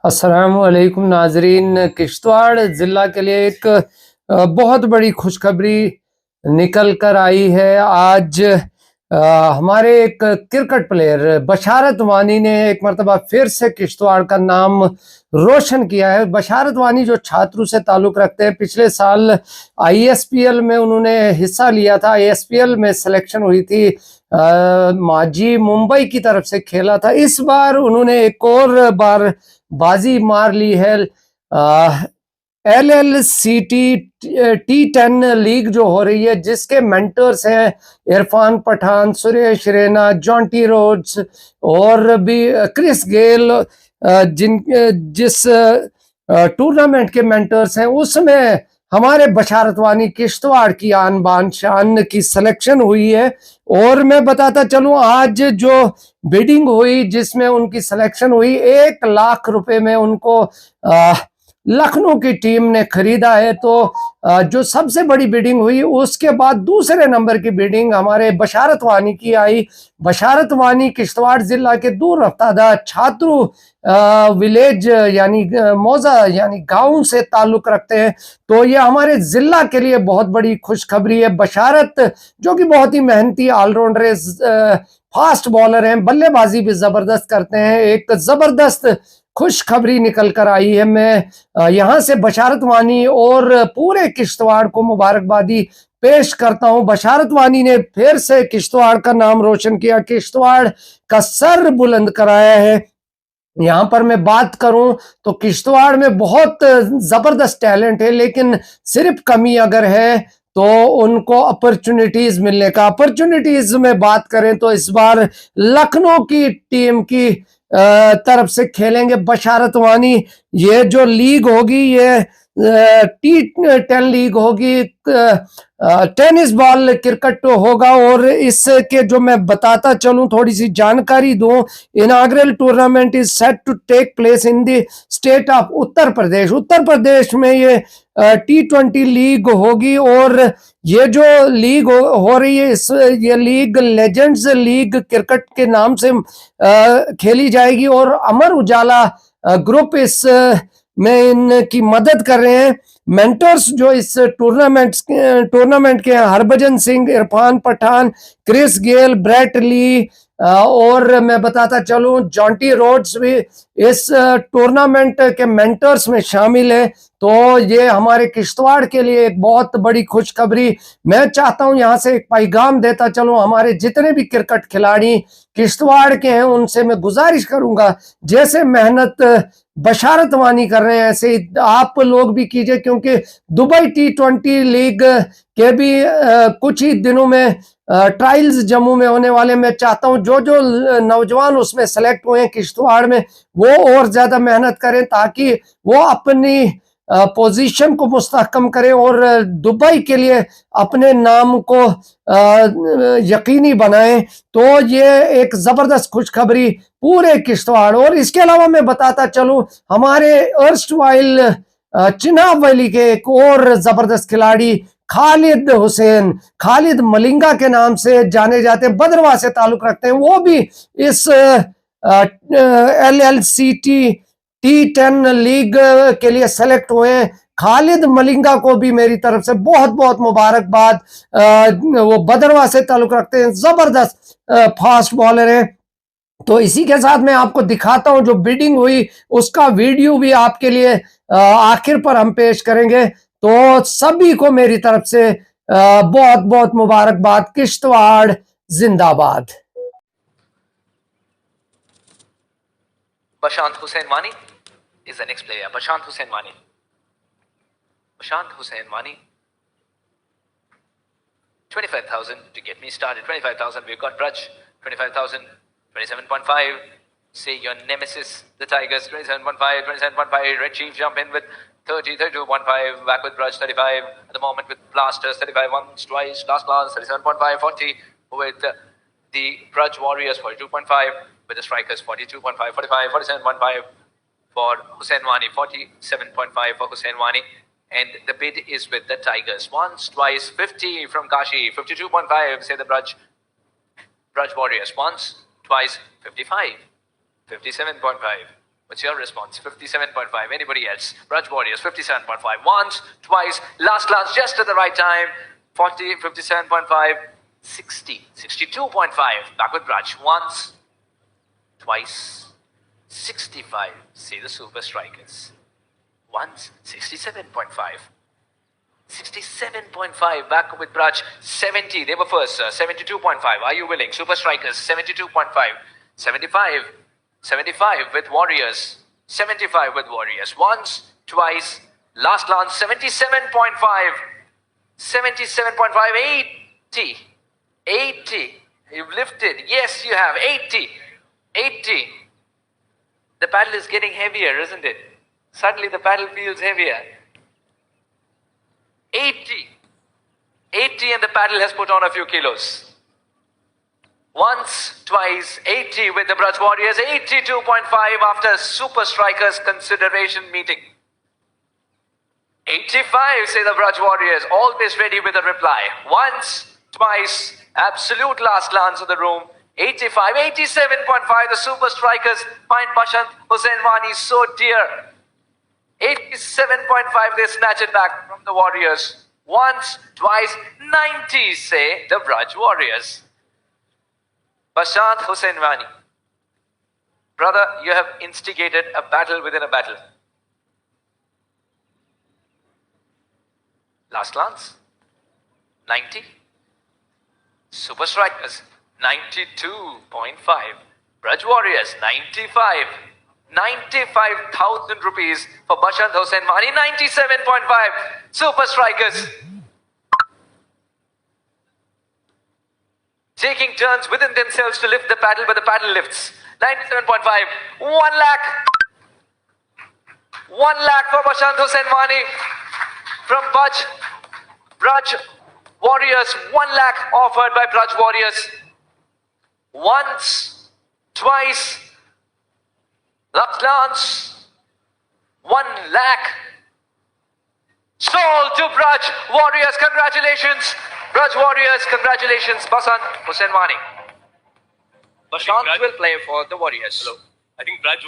अस्सलामुअलैकुम नाजरीन। किश्तवाड़ ज़िला के लिए एक बहुत बड़ी खुशखबरी निकल कर आई है। आज हमारे एक क्रिकेट प्लेयर बशारत वानी ने एक मरतबा फिर से किश्तवाड़ का नाम रोशन किया है। बशारत वानी जो छात्रों से ताल्लुक़ रखते हैं, पिछले साल ISPL में उन्होंने हिस्सा लिया था। ISPL में सिलेक्शन हुई थी, माजी मुंबई की तरफ से खेला था। इस बार उन्होंने एक और बार बाजी मार ली है। LLCT T10 लीग जो हो रही है, जिसके मेंटर्स हैं इरफान पठान, सुरेश रैना, जॉन्टी रोड्स और भी क्रिस गेल, जिस टूर्नामेंट के मेंटर्स हैं उसमें हमारे बशारत वानी किश्तवाड़ की आन बान शान की सिलेक्शन हुई है। और मैं बताता चलूं, आज जो बिडिंग हुई जिसमें उनकी सिलेक्शन हुई, 1 लाख रुपए में उनको लखनऊ की टीम ने खरीदा है। तो जो सबसे बड़ी बिडिंग हुई, उसके बाद दूसरे नंबर की बिडिंग हमारे बशारत वानी की आई। बशारत वानी किश्तवाड़ जिला के दूर रफ्तादा छात्रू विलेज यानी मौजा यानी गांव से ताल्लुक रखते हैं। तो ये हमारे जिला के लिए बहुत बड़ी खुशखबरी है। बशारत जो कि बहुत ही मेहनती ऑलराउंडर, फास्ट बॉलर हैं, बल्लेबाजी भी जबरदस्त करते हैं। एक जबरदस्त खुशखबरी निकल कर आई है। मैं यहाँ से बशारत वानी और पूरे किश्तवाड़ को मुबारकबादी पेश करता हूँ। बशारत वानी ने फिर से किश्तवाड़ का नाम रोशन किया, किश्तवाड़ का सर बुलंद कराया है। यहाँ पर मैं बात करूं तो किश्तवाड़ में बहुत जबरदस्त टैलेंट है, लेकिन सिर्फ कमी अगर है तो उनको अपॉर्चुनिटीज मिलने का। अपॉर्चुनिटीज में बात करें तो इस बार लखनऊ की टीम की तरफ से खेलेंगे बशारत वानी। ये जो लीग होगी, ये T10 लीग होगी, टेनिस बॉल क्रिकेट होगा। और इसके जो मैं बताता चलूं, थोड़ी सी जानकारी दूं, inaugural tournament is set to take place in the state of Uttar Pradesh. Uttar Pradesh में ये T20 लीग होगी। और ये जो लीग हो रही है, ये लीग लेजेंड्स लीग क्रिकेट के नाम से खेली जाएगी। और अमर उजाला ग्रुप में इनकी मदद कर रहे हैं। मेंटर्स जो इस टूर्नामेंट के हैं, Harbhajan Singh, Irfan Pathan, Chris Gayle, Brett Lee, और मैं बताता चलूं जॉन्टी रोड्स भी इस टूर्नामेंट के मेंटर्स में शामिल है। तो ये हमारे किश्तवाड़ के लिए एक बहुत बड़ी खुशखबरी। मैं चाहता हूं यहाँ से एक पैगाम देता चलूं, हमारे जितने भी क्रिकेट खिलाड़ी किश्तवाड़ के हैं उनसे मैं गुजारिश करूंगा, जैसे मेहनत बशारत वानी कर रहे हैं ऐसे आप लोग भी कीजिए, क्योंकि दुबई T20 लीग के भी कुछ ही दिनों में ट्रायल्स जम्मू में होने वाले। मैं चाहता हूं जो जो नौजवान उसमें सेलेक्ट हुए हैं किश्तवाड़ में, वो और ज्यादा मेहनत करें ताकि वो अपनी पोजीशन को मुस्तहकम करें और दुबई के लिए अपने नाम को यकीनी बनाएं। तो ये एक जबरदस्त खुशखबरी पूरे किश्तवाड़। और इसके अलावा मैं बताता चलूं, हमारे अर्स्टवाइल चिनाब वैली के एक और जबरदस्त खिलाड़ी खालिद हुसैन, खालिद मलिंगा के नाम से जाने जाते, बदरवा से ताल्लुक रखते हैं, वो भी इस LLCT T10 लीग के लिए सेलेक्ट हुए हैं। खालिद मलिंगा को भी मेरी तरफ से बहुत बहुत मुबारकबाद। वो बदरवा से ताल्लुक रखते हैं, जबरदस्त फास्ट बॉलर है। तो इसी के साथ मैं आपको दिखाता हूं जो बिडिंग हुई, उसका वीडियो भी आपके लिए आखिर पर हम पेश करेंगे। तो सभी को मेरी तरफ से बहुत बहुत मुबारकबाद। किश्तवाड़ जिंदाबाद। Bashant Hussain Wani is the next player. Bashant Hussain Wani. Bashant Hussain Wani. 25,000 to get me started. 25,000. We've got Braj. 25,000. 27.5. Say your nemesis, the Tigers. 27.5. 27.5. Red Chief jump in with 30. 32.5. Back with Braj. 35. At the moment with Blasters. 35. Once, twice. Last class. 37.5. 40. With the Braj Warriors. 42.5. With the strikers 42.5, 45, 47.5 for Hussain Wani, 47.5 for Hussain Wani. And the bid is with the Tigers. Once, twice, 50 from Kashi, 52.5, say the Braj Warriors. Once, twice, 55, 57.5 What's your response? 57.5. Anybody else? Braj Warriors, 57.5. Once, twice, last glance just at the right time. 40, 57.5, 60, 62.5. Back with Braj. Once, twice, 65. See the Super Strikers. Once, 67.5. 67.5. Back with Braj. 70. They were first, sir. 72.5. Are you willing? Super Strikers, 72.5. 75. 75 with Warriors. 75 with Warriors. Once, twice, last glance, 77.5. 77.5, 80. 80. You've lifted. Yes, you have. 80. 80. The paddle is getting heavier, isn't it? Suddenly the paddle feels heavier. 80. 80 and the paddle has put on a few kilos. Once, twice, 80 with the Braj Warriors, 82.5 after Super Strikers consideration meeting. 85 say the Braj Warriors, always ready with a reply. Once, twice, absolute last glance of the room. 85, 87.5 the Super Strikers find Bashant Hussainwani so dear. 87.5 they snatch it back from the Warriors. Once, twice, 90 say the Braj Warriors. Bashant Hussainwani, brother, you have instigated a battle within a battle. Last glance, 90. Super Strikers, 92.5. Braj Warriors, 95. 95,000 rupees for Bashant Hussainwani, 97.5. Super Strikers. Taking turns within themselves to lift the paddle, but the paddle lifts. 97.5. 1 lakh. 1 lakh for Bashant Hussainwani from Braj Warriors. 1 lakh offered by Braj Warriors. Once, twice, last glance, 1 lakh. Sold to Braj Warriors. Congratulations. Braj Warriors, congratulations, Bashant Hussainwani. Bashant will play for the Warriors. Hello. I think Braj